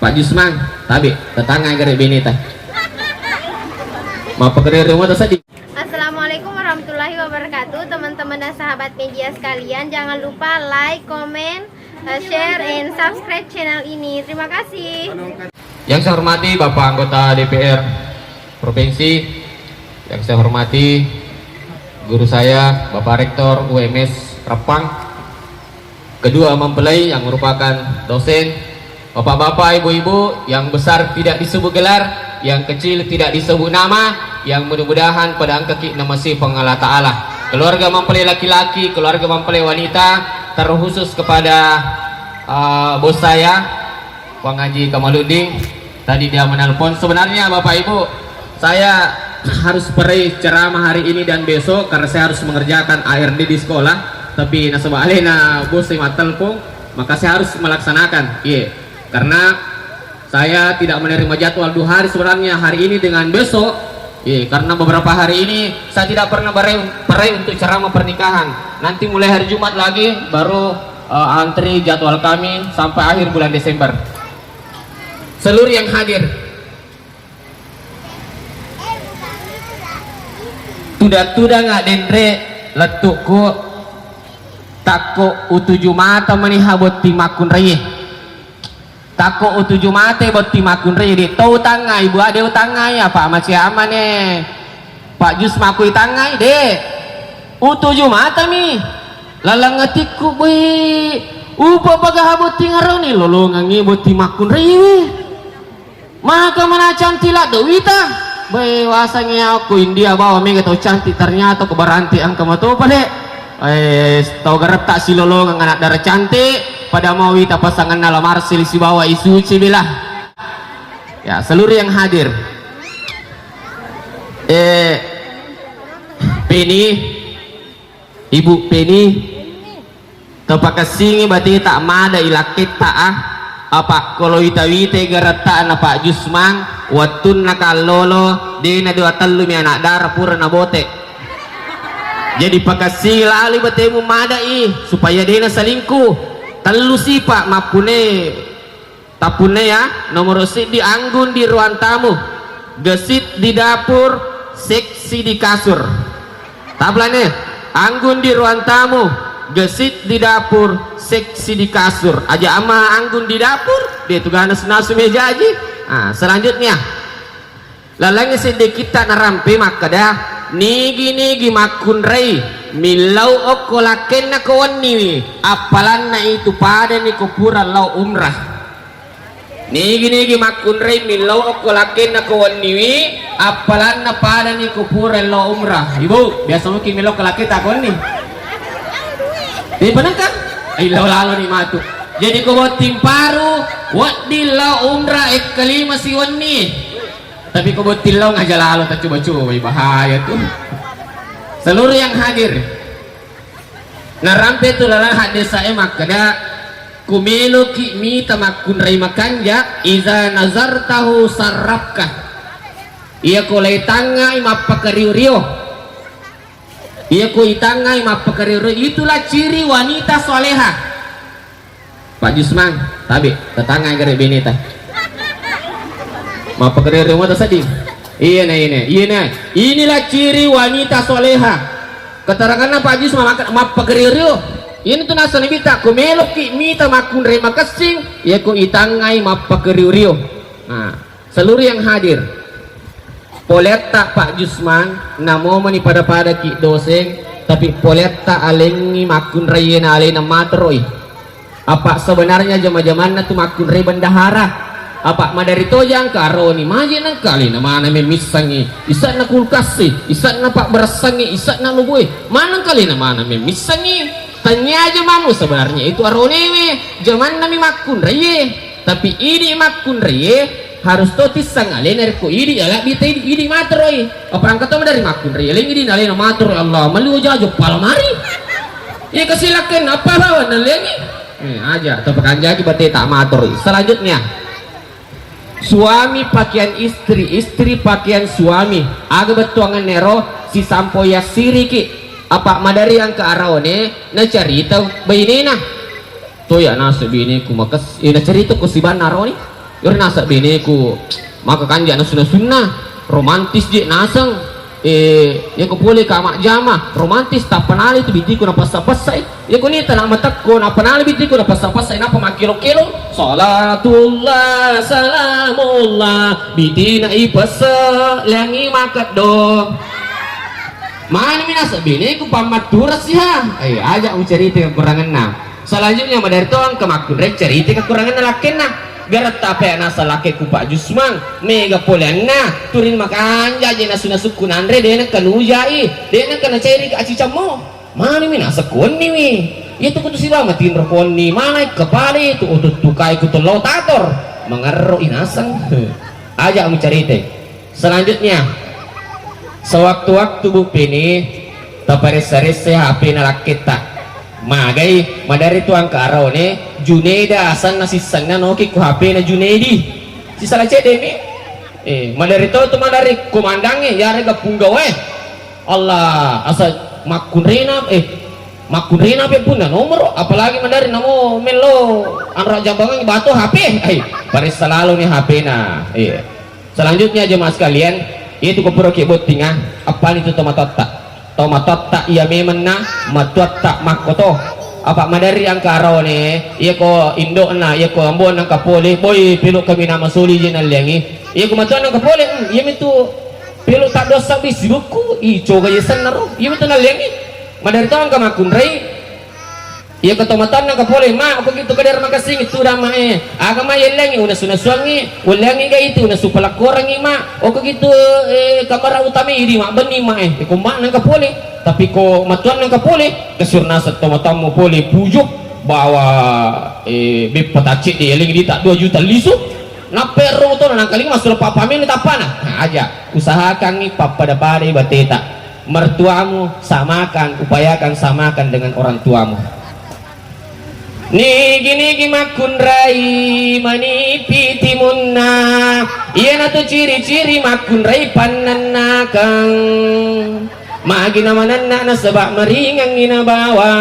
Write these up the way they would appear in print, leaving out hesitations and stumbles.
Pak Jusman tabi tetangga gere bini teh mau pekerja rumah tuh tadi. Assalamualaikum warahmatullahi wabarakatuh, teman-teman dan sahabat media sekalian. Jangan lupa like, comment, share, and subscribe channel ini. Terima kasih. Yang saya hormati Bapak anggota DPR Provinsi, yang saya hormati guru saya Bapak Rektor UMS Rempang, kedua mempelai yang merupakan dosen, bapak-bapak, ibu-ibu, yang besar tidak disebut gelar, yang kecil tidak disebut nama, yang mudah-mudahan pada angka nama si Allah Ta'ala, keluarga mempelai laki-laki, keluarga mempelai wanita, terkhusus kepada bos saya Bang Haji Kamaluddin. Tadi dia menelpon. Sebenarnya Bapak Ibu, saya harus pergi ceramah hari ini dan besok karena saya harus mengerjakan ARD di sekolah, tapi nasabah alena bos saya telepon, maka saya harus melaksanakan. Iya. Karena saya tidak menerima jadwal 2 hari sebenarnya, hari ini dengan besok. Karena beberapa hari ini saya tidak pernah berai untuk ceramah pernikahan. Nanti mulai hari Jumat lagi baru antri jadwal kami sampai akhir bulan Desember. Seluruh yang hadir, tuda-tuda nggak dendre letukku takku utuju mata menihabot timakun reye. Tako utuju mate buat timakun re di tau tangai ibu ade tangai ya Pak masih aman Pak Jus makui tangai de utuju mata mi lalang ngetiku be upa pagahabot tingaro ni lolo ngangi buat timakun re maka mana cantik lah dewita be wasanya aku India bawa mega tau cantik ternyata kebaranti angka mato pade tau garap tak si lolo anak darah cantik pada mau kita pasangan nalamar selisih bawa isu cibilah ya. Seluruh yang hadir, Penny, Ibu Penny tepakasing berarti tak mada ilakit tak apa kalau itawite garata na Pak Jusman watun nakalolo di na dua telu mi anak darah pura na bote. Jadi pakasing lali bertemu mada supaya dia na salingkuh telu si Pak mapune tapune ya nomor si di anggun di ruang tamu, gesit di dapur, seksi di kasur. Tablane anggun di ruang tamu, gesit di dapur, seksi di kasur. Aja ama anggun di dapur dia tuh ganas nasu meja aja. Selanjutnya lalangnya sedikit kita narampe makada nigi makun rei milau okolaken na kawan niwi apalan na itu pada ni kupuran lau umrah. Nigi makun rei milau okolaken na kawan niwi apalan na pada ni kupuran lau umrah. Ibu biasa mungkin milau kolakit takon ni di benar kan lau lalu ni matu jadi ko buat timparu wat di lau umrah kelima si wani tapi ko buat tilau ngaja lalu tak coba-coba bahaya tuh. Seluruh yang hadir narampe tu lalang hadir saya makada kumelo ki mi tamakun rai makanja iza nazar tahu sarapka ia ko lay tanga mapakariurio ia ko itanga mapakariurio. Itulah ciri wanita soleha. Pak Jusman tabi tetangga gere bini teh mapakariurio mata tadi. Iya inilah ciri wanita soleha. Keterangan Pak Jus map pageririo ini tuh nasa nibita kumelok ki mita makun re makasing ya ku itangai map pageririo. Seluruh yang hadir poleta Pak Jusman namo mani pada ki dosen tapi poleta alengi makun re na alena matroi apa sebenarnya zaman-zaman tuh makun re bendahara apa madari tojang karoni majin kali na mana memisangi isa na kulkasi isa na pak berasangi isa na lubui mana kali na mana memisangi tanya aja mamu sebenarnya itu aroni zaman nami makun reye tapi ini makun reye harus totis sangale nerko ini ala bita ini matroi apa angkat dari makun reye lengi di nale na matroi Allah malu jajo palamari ya kesilakan apa lawan lengi aja tepakan jadi berarti tak matroi. Selanjutnya suami pakaian istri, istri pakaian suami. Aga betuangan nero si sampoya siriki apa madari yang ke araone na cerita bainena to ya na sabini ku makas na cerita ku si ban naroni Yur nasa bineku maka kan jana sunnah romantis je nasang ya ko puli ka mak jama romantis tak penali tu biti ko na pasapasay ya ko ni tanang matak ko na penali biti ko na pasapasay na pamakilo-kilo salatullah salamullah biti na ipasa langi makat do mana minasa bineku pamaturas ya ajak cerita kekurangan na selanjutnya madari tuang kemakun rek cerita kekurangan na lakin na garat tape nasa laki ku Pak Jusmang mega polen na turin makan jaje nasu nasu kunandre dena kanujai dena kana cairi ka acicamo mana mi nasa konni mi itu kutu sila matin rokoni mana kepala itu utut tukai kutu lotator mengerro inasang aja mu cerita selanjutnya sewaktu-waktu bu pini tapares-sares HP na lakita magai madari tuang ke arone Junaida asan nasi sana noki ku HP na Junaidi si salah cede mi madari to madari komandangnya ya rega punggawe Allah asa makunrina makunrina pe pun na nomor apalagi madari namo melo anra jambangan batu HP paris selalu nih HP na selanjutnya jemaah sekalian itu kupuro kibut tingah apa itu tomatotta iya memang na matuatta makoto apa madari ang karaw ni iya ko indo na iya ko ambon ang kapoli boy pilo kami na masuli dyan ang liangi iya ko matuan ang kapoli iya mito pilo tak dosa bisibuku ico gayasan na ro iya mito na liangi madari to ang kamakunray iya ko tomatan ang kapoli ma ako gitu kadar makasing itu dama aga ma yelangi una sunasuangi ulangi ga itu una supalakorangi ma o ko gitu kamara utami idi ma bani ma ko ma nang kapoli tapi ko matuan ng kapuli kasurna sa tomatamo puli pujuk bawa bipatacit di eling di tak 2 juta liso na pero to nang kaling masuk papamin ni tapana aja usahakan ni papadapari bateta mertuamu samakan upayakan samakan dengan orang tuamu nigi makunrai manipiti munna iya na to ciri-ciri makunrai pananakang magi namanan na sebab meringang ginabawa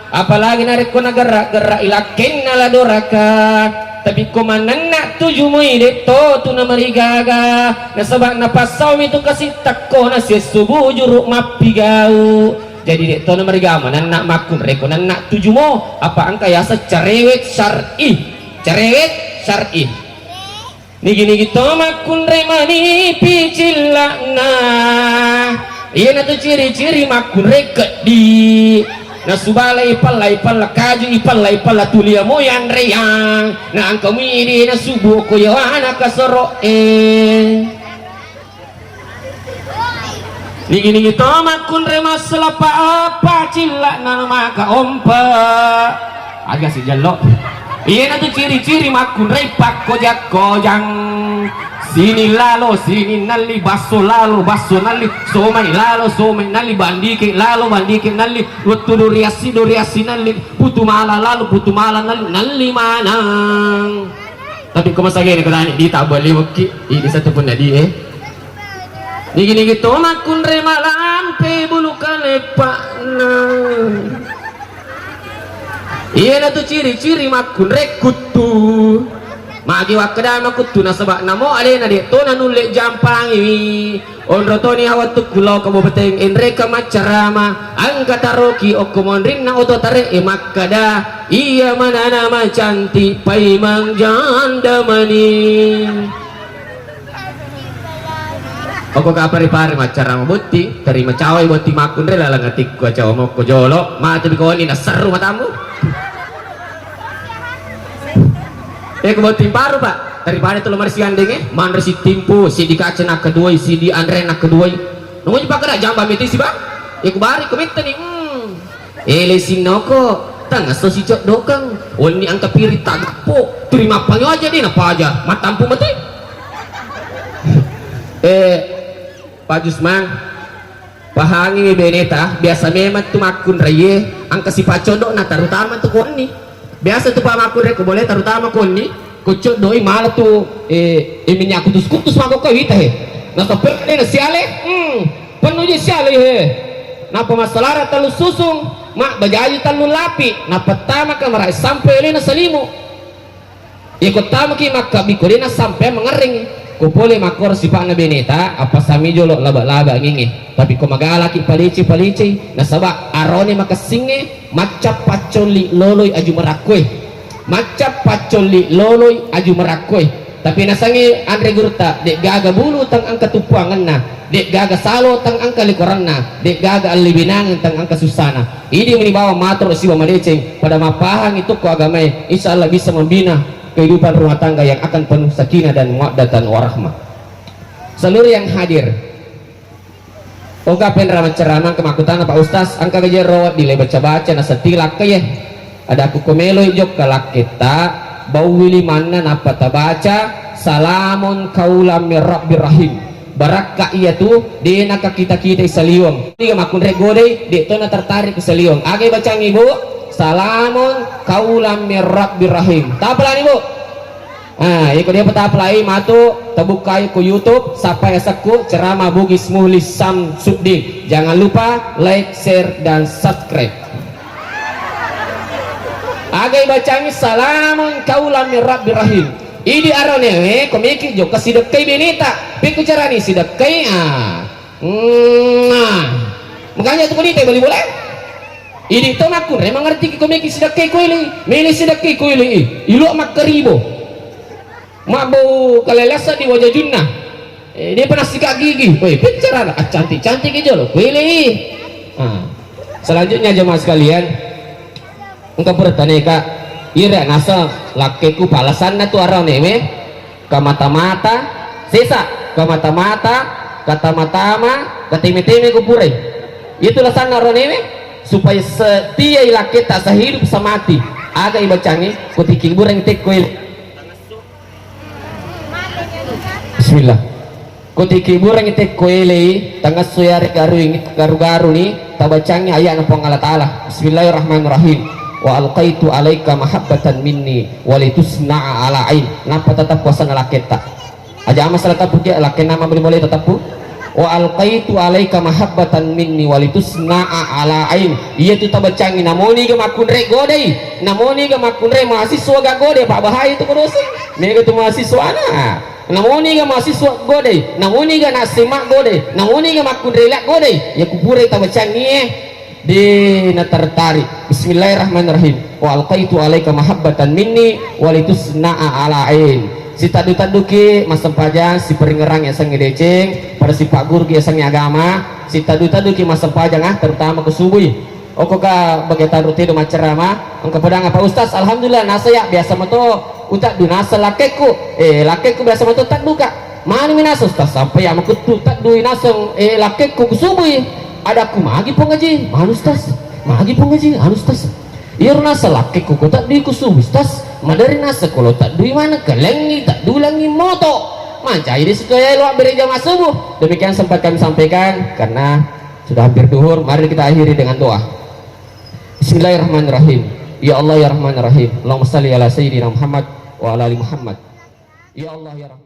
apalagi narik ko nagarak-garak ilakin na ladoraka tapi kumanan na tuju mo idito tu na marigaga na sebab napasaw itu kasih takko na siya subuh juruk mapigau jadi dito na marigama nan na makun reko nan na tuju mo apa ang kaya sa cerewet syar'i nigi to makun remani picilakna iya na to ciri-ciri makun reket di na subala ipalay pala kaju ipalay pala tulia mo yan reyang na ang kamili na subo ko yawana kasoro nigi to makun remas selapa apa cila na maka ompa agak si jalo iya na to ciri-ciri makun repak kojak-kojang sini lalo sini nali baso lalo baso nali somai lalo somai nali bandike lalo bandike nali waktu duriasi nali putu mala lalo putu mala nali manang tapi kau masa gini kau di tak boleh wakil ini satu pun tadi nigi to makun remalan pe bulu kalepak iya na tu ciri-ciri makun rekutu magi wakda makutu na sabak namo ale na dito nanulek jampangi onro to ni hawat kulo kabubeteng enre kamacarama ang kataroki o kumonrin na oto tare makada iya manana macanti paimang janda mani ako kapari-pari macarama buti terima cawai buti makun re lalang atik ko cawa mo ko jolo mati ko ni nasaru matamu kebutin baru pak daripada itu lemari si andengnya mandre si timpu si dikaca nak kedua si di andre nak kedua nunggu pak kena jamba meti si bang ya kubari komenta nih ele sinoko tangga so si cok dokang oni angka pirit tagpo terima panyo aja dia apa aja matampu mati Pak Jusmang pahangi beneta biasa memang tu makun raya angka si pacodok na terutama tu koni biasa tuh pak makun raya boleh terutama koni kucuk doi malah tuh minyak kutus mako kau itu nasa pergi na siale penuh je siale napa masalah talu susung mak bajaji talu lapi na pertama kamarai sampai ini na salimu ikut tamu ki maka bikurina sampai mengering ku boleh makor sifat na beneta apa sami jolo laba-laba ngingi tapi ku magala ki palici nasaba arone makasinge macap pacoli loloy aju merakwe macap pacoli loloy aju merakwe tapi nasangi Andre Gurta dek gaga bulu tang angka tupuangan na dek gaga salo tang angka likoran na dek gaga alibinangan tang angka susana ini menibawa matur siwa madeceng pada mapahang itu ku agamai insyaallah bisa membina kehidupan rumah tangga yang akan penuh sakinah dan mawaddatan warahmah. Seluruh yang hadir oga penra ceramah kemakutan Pak Ustaz angka gejero dile baca-baca na setilak kaya ada aku komeloy jok kalak kita bau wili mana napa tabaca salamun kaulam rabbir rahim barakka iya tu di naka kita isaliwang tiga makun regode di to na tertarik isaliwang age bacang ibu salamun kaulam rabbir rahim tapelan ibu ikut dia petapelai matu tebukai ku YouTube sampai esaku ceramah Bugis Muhlis Samsuddin jangan lupa like share dan subscribe agai bacangi salamun kaulam rabbir rahim idi arone komiki jo kasidekai benita piku carani sidekai makanya tu benita boleh boleh ini to makun mengerti ki komiki sidekai kuili milih sidekai kuili ilu mak keribo mabau kalelasa di wajah junna dia pernah sikat gigi woi bicara cantik-cantik aja loh kuili selanjutnya jemaah sekalian engkau bertanya kak ira nasa lakiku balasan na tu arane me kamata-mata sisa kamata-mata kata mata-mata katime-time kupure itulah sana arane me supaya setia laki tak sehidup semati aga ibacangi kutiki bureng tekwil bismillah kutiki bureng tekwile tangas suyari garu-garu ni tabacangi ayat na Allah Ta'ala bismillahirrahmanirrahim wa alqaitu alaika mahabbatan minni walitusna'a ala ain napa tetap kuasa laki tak aja masalah tapu dia laki nama boleh tetap wa alqaitu alaika mahabbatan minni walitusna'a ala ain iya tu tabacangi namoni ga makun re godei namoni ga makun re mahasiswa ga gode pak bahaya itu kudosi mega tu mahasiswa na namoni ga mahasiswa gode namoni ga nasimak gode namoni ga makun re lak gode ya kupure tabacangi di na tertarik bismillahirrahmanirrahim wa alqaitu alaika mahabbatan minni walitusna'a ala ain si tadu-tadu ki masam pajang si peringerang ya sang ngedeceng pada si pak guru ki ya sang agama si tadu-tadu ki masam pajang terutama ke subuh ka bagai rutin rumah ceramah angka pedang apa Ustaz alhamdulillah nasa ya biasa mato utak du nasa lakeku lakeku biasa mato tak duka mana minasa Ustaz sampai ya makutu tak du nasa lakeku ke subuh ada aku magi pengaji mana Ustaz magi pengaji anu Ustaz iya nasa lakeku ko tak di ku subuh Ustaz madari nasa kalau tak duit mana kelengi tak dulangi moto mancai di sekaya luak beri jamaah subuh demikian sempat kami sampaikan karena sudah hampir duhur mari kita akhiri dengan doa bismillahirrahmanirrahim ya Allah ya Rahman Rahim Allahumma salli ala sayyidina Muhammad wa ala ali Muhammad ya Allah ya Rahman